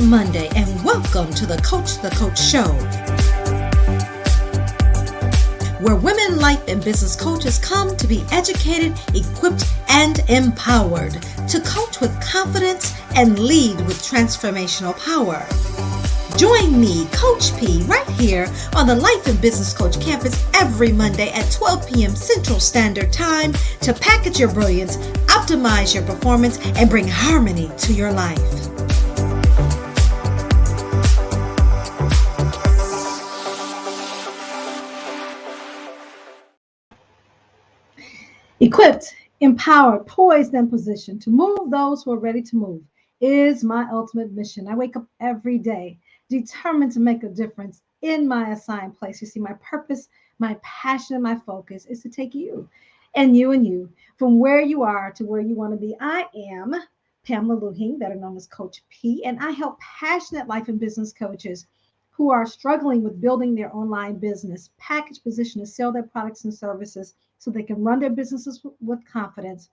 Monday, and welcome to the Coach Show, where women life and business coaches come to be educated, equipped, and empowered to coach with confidence and lead with transformational power. Join me, Coach P, right here on the Life and Business Coach campus every Monday at 12 p.m. Central Standard Time to package your brilliance, optimize your performance, and bring harmony to your life. Equipped, empowered, poised, and positioned to move those who are ready to move is my ultimate mission. I wake up every day determined to make a difference in my assigned place. You see, my purpose, my passion, and my focus is to take you from where you are to where you want to be. I am Pamela Lue-Hing, better known as Coach P, and I help passionate life and business coaches who are struggling with building their online business, package, position, and sell their products and services so they can run their businesses with confidence,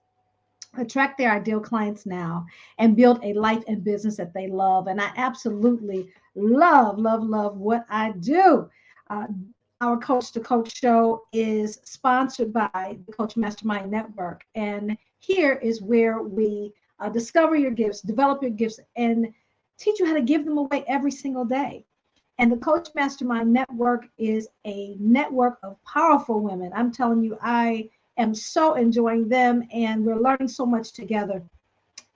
attract their ideal clients now, and build a life and business that they love. And I absolutely love what I do. Our Coach to Coach show is sponsored by the Coach Mastermind Network. And here is where we discover your gifts, develop your gifts, and teach you how to give them away every single day. And the Coach Mastermind Network is a network of powerful women. I'm telling you, I am so enjoying them, and we're learning so much together.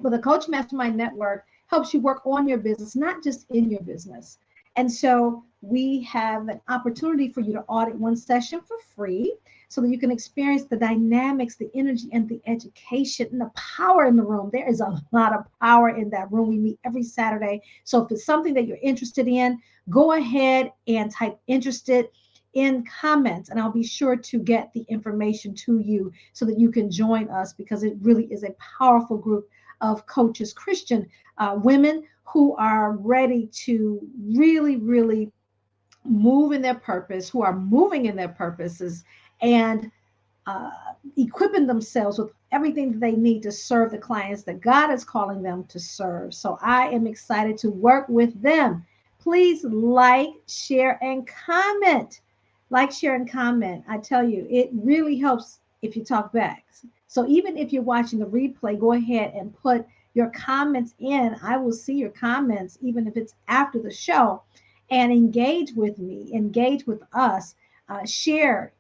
But the Coach Mastermind Network helps you work on your business, not just in your business. And so we have an opportunity for you to audit one session for free so that you can experience the dynamics, the energy, and the education and the power in the room. There is a lot of power in that room. We meet every Saturday. So if it's something that you're interested in, go ahead and type interested in comments, and I'll be sure to get the information to you so that you can join us, because it really is a powerful group of coaches, Christian women who are ready to really move in their purpose, who are moving in their purposes, and equipping themselves with everything that they need to serve the clients that God is calling them to serve. So I am excited to work with them. Please like, share, and comment. Like, share, and comment. I tell you, it really helps if you talk back. So even if you're watching the replay, go ahead and put your comments in. I will see your comments, even if it's after the show, and engage with me, engage with us, share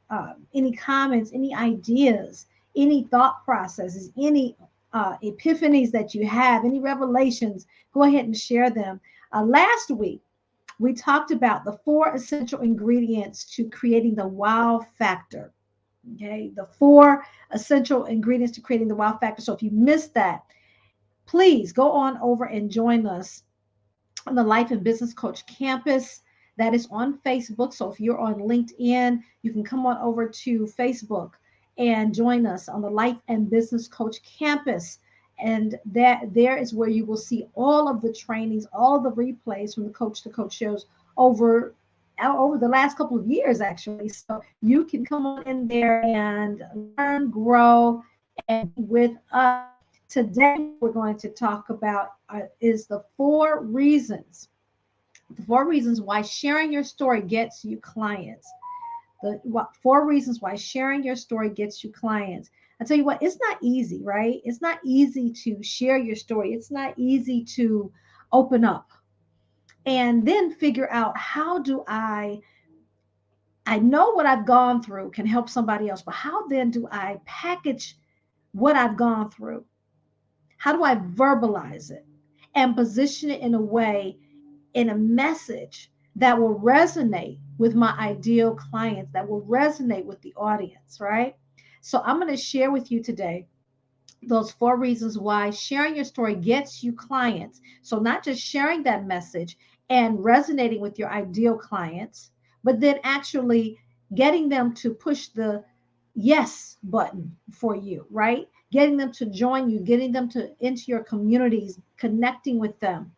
any comments, any ideas, any thought processes, any epiphanies that you have, any revelations. Go ahead and share them. Last week, we talked about the 4 essential ingredients to creating the wow factor. Okay, the 4 essential ingredients to creating the wow factor. So if you missed that, please go on over and join us on the Life and Business Coach campus. That is on Facebook. So if you're on LinkedIn, you can come on over to Facebook and join us on the Life and Business Coach campus. And there is where you will see all of the trainings, all of the replays from the Coach to Coach shows over the last couple of years, actually. So you can come on in there and learn, grow, and with us. Today, we're going to talk about is the 4 reasons why sharing your story gets you clients. The 4 reasons why sharing your story gets you clients. I tell you what, it's not easy, right? It's not easy to share your story. It's not easy to open up and then figure out, how do I know what I've gone through can help somebody else, but how then do I package what I've gone through? How do I verbalize it and position it in a way, in a message that will resonate with my ideal clients, that will resonate with the audience, right? So I'm going to share with you today those 4 reasons why sharing your story gets you clients. So not just sharing that message and resonating with your ideal clients, but then actually getting them to push the yes button for you, right? Getting them to join you, getting them into your communities, connecting with them,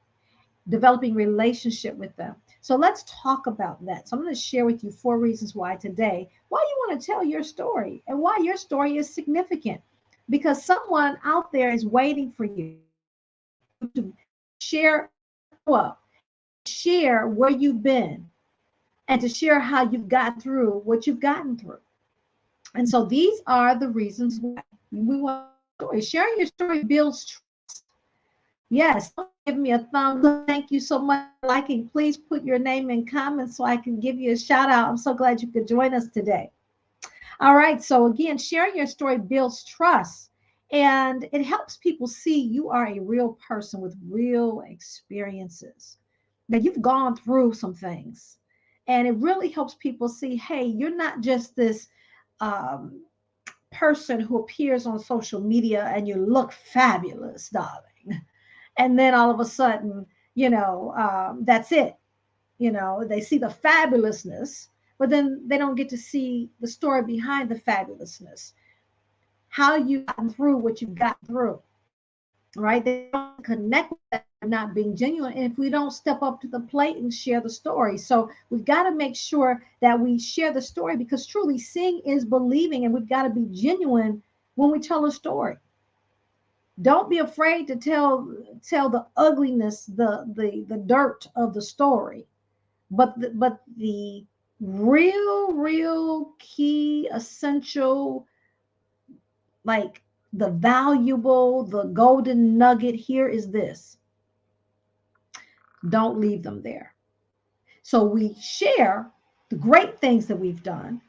developing relationship with them. So let's talk about that. So I'm going to share with you 4 reasons why today, why you want to tell your story and why your story is significant, because someone out there is waiting for you to share up share where you've been and to share how you've got through what you've gotten through. And so these are the reasons why we want story. Sharing your story builds trust. Yes, give me a thumbs up. Thank you so much for liking. Please put your name in comments so I can give you a shout out. I'm so glad you could join us today. All right. So again, sharing your story builds trust and it helps people see you are a real person with real experiences. That you've gone through some things. And it really helps people see, hey, you're not just this um, person who appears on social media and you look fabulous, darling. And then all of a sudden, that's it. They see the fabulousness, but then they don't get to see the story behind the fabulousness, how you've gotten through what you've gotten through, right? They don't connect with that not being genuine if we don't step up to the plate and share the story. So we've got to make sure that we share the story because truly seeing is believing, and we've got to be genuine when we tell a story. Don't be afraid to tell the ugliness, the dirt of the story, but the real key essential, like the valuable, the golden nugget here is this: don't leave them there. So we share the great things that we've done,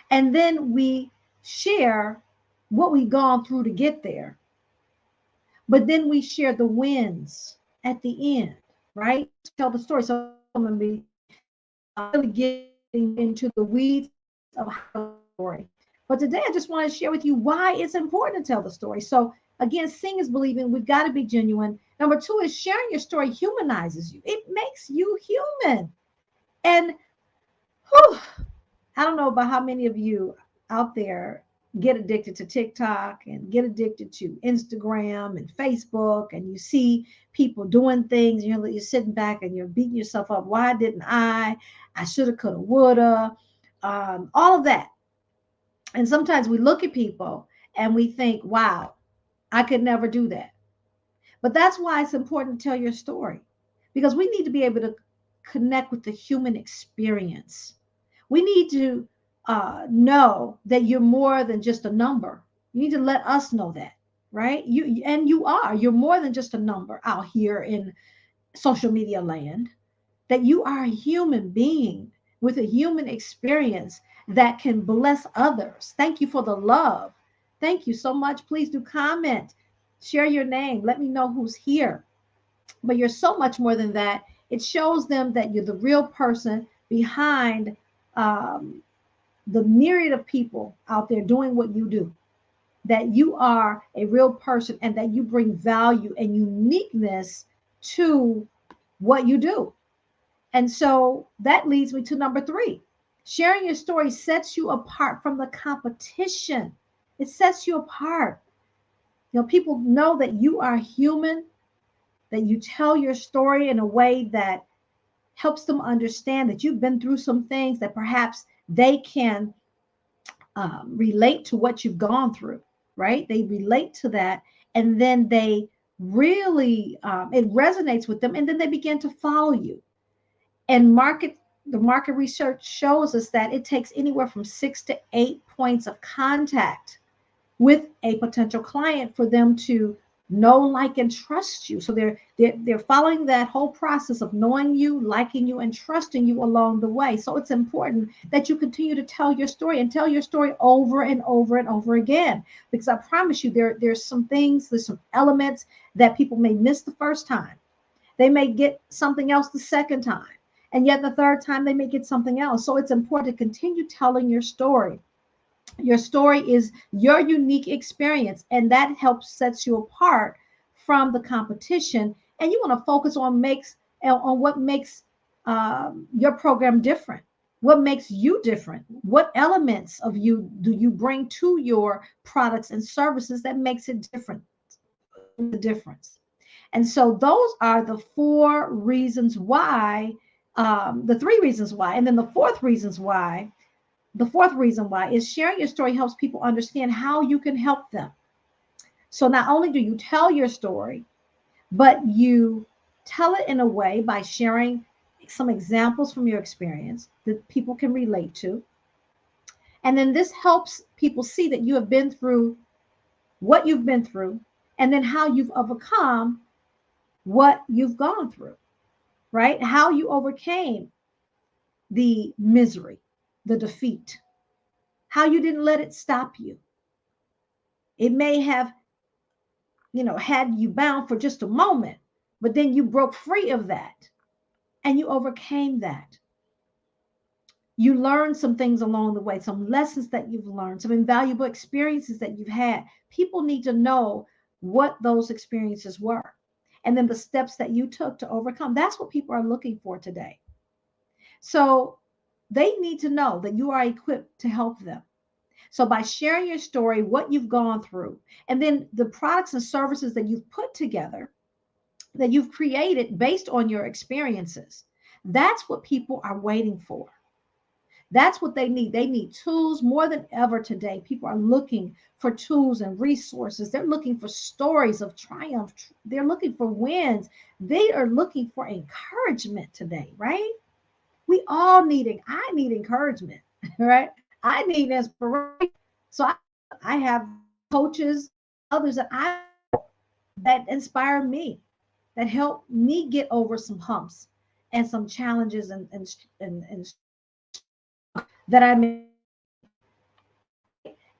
and then we share what we've gone through to get there. But then we share the wins at the end, right? Tell the story. So I'm going to be really getting into the weeds of how to tell the story. But today I just want to share with you why it's important to tell the story. So again, seeing is believing. We've got to be genuine. Number two is sharing your story humanizes you. It makes you human. And whew, I don't know about how many of you out there get addicted to TikTok and get addicted to Instagram and Facebook, and you see people doing things, you're sitting back and you're beating yourself up. Why didn't I? I shoulda, coulda, woulda, all of that. And sometimes we look at people and we think, wow, I could never do that. But that's why it's important to tell your story, because we need to be able to connect with the human experience. We need to know that you're more than just a number. You need to let us know that, right? You're more than just a number out here in social media land, that you are a human being with a human experience that can bless others. Thank you for the love. Thank you so much. Please do comment, share your name, let me know who's here. But you're so much more than that. It shows them that you're the real person behind um, the myriad of people out there doing what you do, that you are a real person and that you bring value and uniqueness to what you do. And so that leads me to number three. Sharing your story sets you apart from the competition. It sets you apart. People know that you are human, that you tell your story in a way that helps them understand that you've been through some things that perhaps they can relate to what you've gone through, right? They relate to that, and then they really, it resonates with them, and then they begin to follow you. And the market research shows us that it takes anywhere from 6 to 8 points of contact with a potential client for them to know, like, and trust you. So they're following that whole process of knowing you, liking you, and trusting you along the way. So it's important that you continue to tell your story and tell your story over and over and over again, because I promise you there's some things, there's some elements that people may miss the first time. They may get something else the second time, and yet the third time they may get something else. So it's important to continue telling your story. Your story is your unique experience, and that helps sets you apart from the competition. And you want to focus on what makes your program different. What makes you different? What elements of you do you bring to your products and services that makes it different? The difference. And so those are the four reasons why, the three reasons why, and then the fourth reason why is sharing your story helps people understand how you can help them. So not only do you tell your story, but you Tell it in a way by sharing some examples from your experience that people can relate to. And then this helps people see that you have been through what you've been through and then how you've overcome what you've gone through, right? How you overcame the misery, the defeat, how you didn't let it stop you. It may have, had you bound for just a moment, but then you broke free of that and you overcame that. You learned some things along the way, some lessons that you've learned, some invaluable experiences that you've had. People need to know what those experiences were and then the steps that you took to overcome. That's what people are looking for today. So they need to know that you are equipped to help them. So by sharing your story, what you've gone through, and then the products and services that you've put together, that you've created based on your experiences, that's what people are waiting for. That's what they need. They need tools more than ever today. People are looking for tools and resources. They're looking for stories of triumph. They're looking for wins. They are looking for encouragement today, right? We all need it. I need encouragement, right? I need inspiration. So I have coaches, others that inspire me, that help me get over some humps and some challenges and that I made.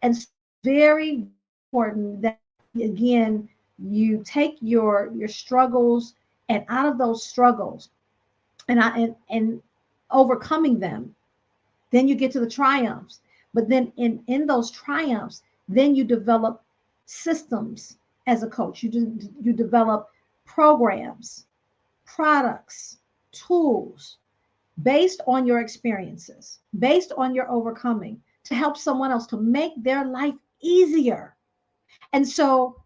And so very important that again you take your struggles and out of those struggles and overcoming them, then you get to the triumphs. But then in those triumphs, then you develop systems as a coach. You develop programs, products, tools based on your experiences, based on your overcoming, to help someone else to make their life easier. And so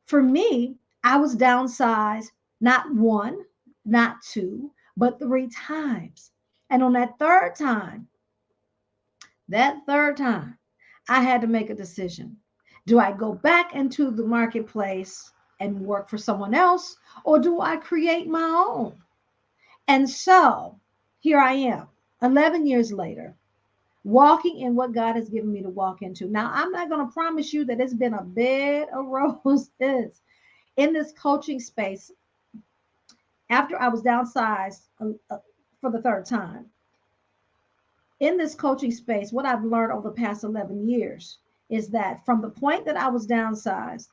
for me, I was downsized not one, not two, but three times. And on that third time, I had to make a decision. Do I go back into the marketplace and work for someone else, or do I create my own? And so here I am, 11 years later, walking in what God has given me to walk into. Now, I'm not going to promise you that it's been a bed of roses in this coaching space. After I was downsized for the third time, in this coaching space, what I've learned over the past 11 years is that from the point that I was downsized,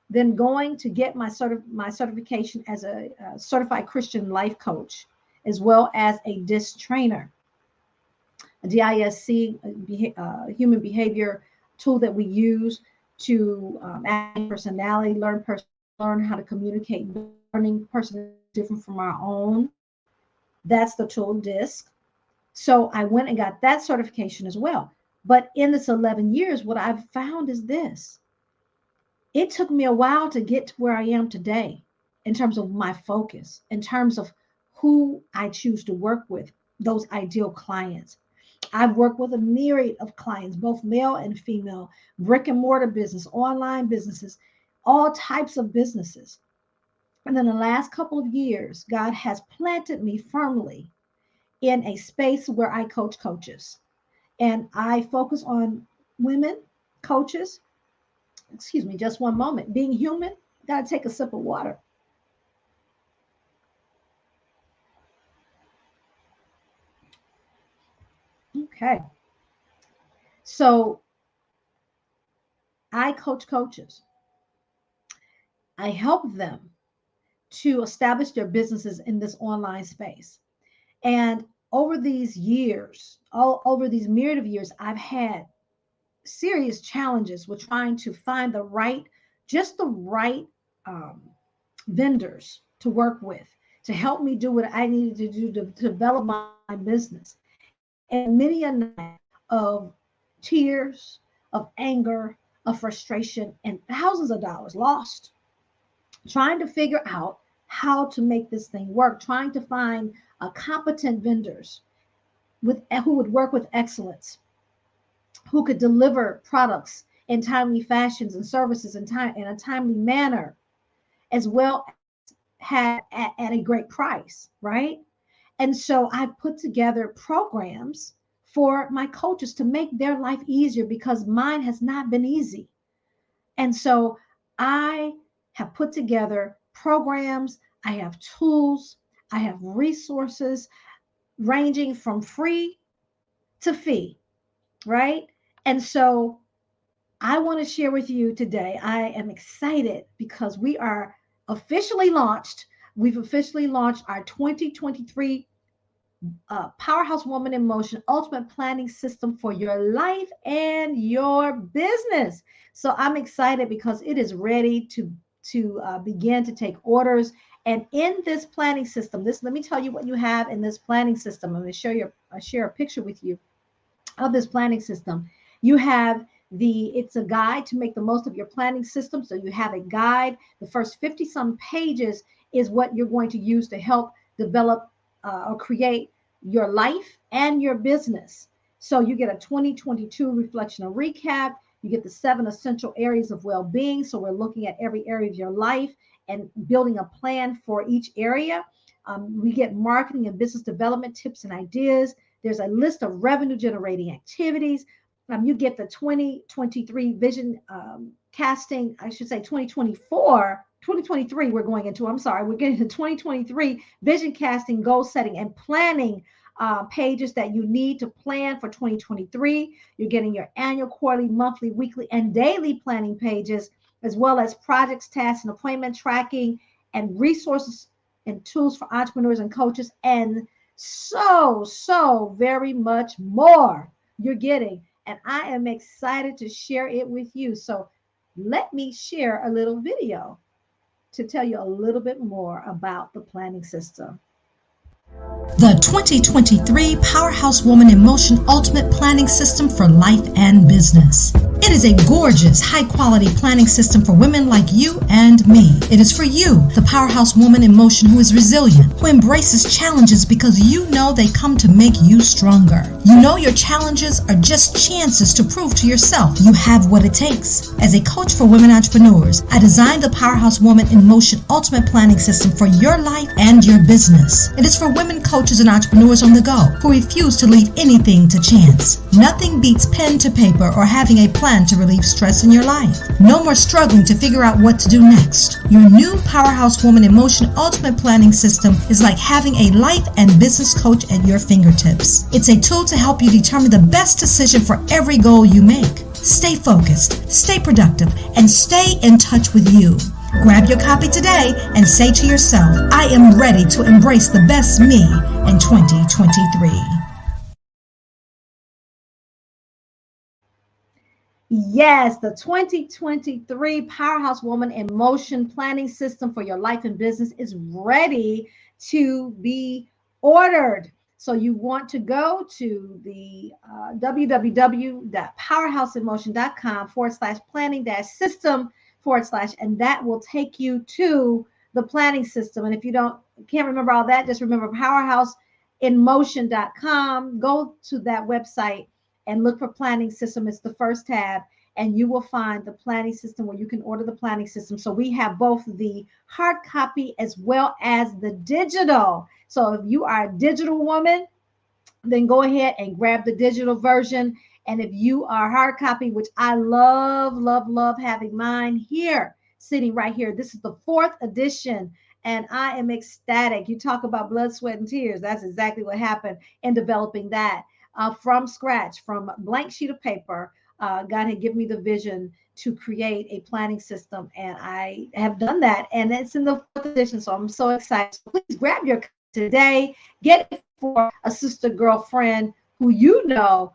then going to get my certification as a certified Christian life coach, as well as a DISC trainer, a DISC, human behavior tool that we use to personality, learn how to communicate, learning person different from our own. That's the tool DISC. So I went and got that certification as well. But in this 11 years, what I've found is this. It took me a while to get to where I am today in terms of my focus, in terms of who I choose to work with, those ideal clients. I've worked with a myriad of clients, both male and female, brick and mortar business, online businesses, all types of businesses. And in the last couple of years, God has planted me firmly in a space where I coach coaches. And I focus on women coaches. Excuse me, just one moment. Being human, gotta take a sip of water. Okay. So I coach coaches. I help them to establish their businesses in this online space. And over these years, all over these myriad of years, I've had serious challenges with trying to find just the right um, vendors to work with to help me do what I needed to do to develop my business. And many a night of tears, of anger, of frustration, and thousands of dollars lost trying to figure out how to make this thing work, trying to find competent vendors who would work with excellence, who could deliver products in timely fashions and services in a timely manner, as well had at a great price, right? And so I put together programs for my coaches to make their life easier because mine has not been easy. And so I have put together programs, I have tools, I have resources ranging from free to fee, right? And so I want to share with you today. I am excited because we are officially launched. We've officially launched our 2023 Powerhouse Woman in Motion Ultimate Planning System for your life and your business. So I'm excited because it is ready to begin to take orders. And in this planning system, let me tell you what you have in this planning system. I'm going to share a picture with you of this planning system. You have it's a guide to make the most of your planning system. So you have a guide. The first 50 some pages is what you're going to use to help develop or create your life and your business. So you get a 2022 reflection and recap. You get the 7 essential areas of well-being. So we're looking at every area of your life and building a plan for each area. We get marketing and business development tips and ideas. There's a list of revenue generating activities. You get the 2023 vision casting, I should say 2023 we're going into, I'm sorry, we're getting to 2023 vision casting, goal setting, and planning pages that you need to plan for 2023. You're getting your annual, quarterly, monthly, weekly, and daily planning pages, as well as projects, tasks, and appointment tracking, and resources and tools for entrepreneurs and coaches, and so very much more you're getting. And I am excited to share it with you. So let me share a little video to tell you a little bit more about the planning system. The 2023 Powerhouse Woman in Motion Ultimate Planning System for Life and Business. It is a gorgeous, high-quality planning system for women like you and me. It is for you, the Powerhouse Woman in Motion who is resilient, who embraces challenges because you know they come to make you stronger. You know your challenges are just chances to prove to yourself you have what it takes. As a coach for women entrepreneurs, I designed the Powerhouse Woman in Motion Ultimate Planning System for your life and your business. It is for women coaches and entrepreneurs on the go who refuse to leave anything to chance. Nothing beats pen to paper or having a plan to relieve stress in your life. No more struggling to figure out what to do next. Your new Powerhouse Woman in Motion Ultimate Planning System is like having a life and business coach at your fingertips. It's a tool to help you determine the best decision for every goal you make. Stay focused, stay productive, and stay in touch with you. Grab your copy today and say to yourself, I am ready to embrace the best me in 2023. Yes, the 2023 Powerhouse Woman in Motion Planning System for your life and business is ready to be ordered. So you want to go to the www.powerhouseinmotion.com/planning-system/ and that will take you to the planning system. And if you can't remember all that, just remember powerhouseinmotion.com. Go to that website and look for planning system. It's the first tab, and you will find the planning system where you can order the planning system. So we have both the hard copy as well as the digital. So if you are a digital woman, then go ahead and grab the digital version. And if you are hard copy, which I love having mine here, sitting right here. This is the 4th edition, and I am ecstatic. You talk about blood, sweat, and tears. That's exactly what happened in developing that from scratch, from a blank sheet of paper. God had given me the vision to create a planning system, and I have done that, and it's in the 4th edition, so I'm so excited. So please grab your today, get it for a sister girlfriend who you know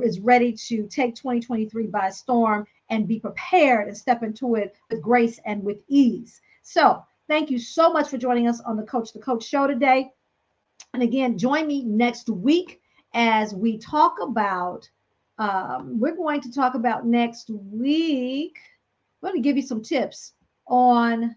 is ready to take 2023 by storm and be prepared and step into it with grace and with ease. So thank you so much for joining us on the Coach to Coach show today. And again, join me next week as we talk about, we're going to talk about next week, I'm going to give you some tips on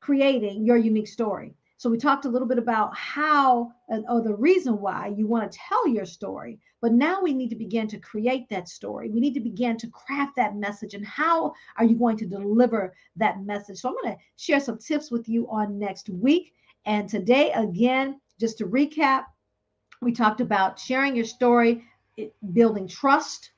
creating your unique story. So we talked a little bit about how or the reason why you want to tell your story. But now we need to begin to create that story. We need to begin to craft that message. And how are you going to deliver that message? So I'm going to share some tips with you on next week. And today, again, just to recap, we talked about sharing your story, building trust.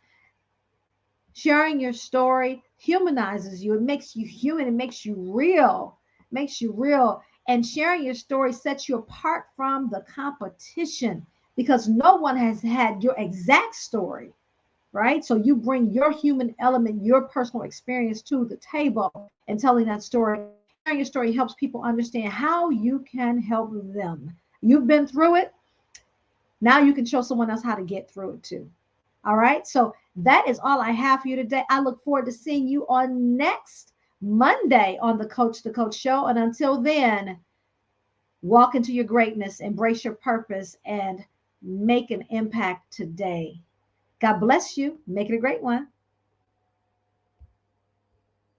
Sharing your story humanizes you. It makes you human. It makes you real. Makes you real. And sharing your story sets you apart from the competition because no one has had your exact story, right? So you bring your human element, your personal experience to the table and telling that story. Sharing your story helps people understand how you can help them. You've been through it. Now you can show someone else how to get through it too. All right. So that is all I have for you today. I look forward to seeing you on next Monday on the Coach to Coach show. And until then, walk into your greatness, embrace your purpose, and make an impact today. God bless you. Make it a great one.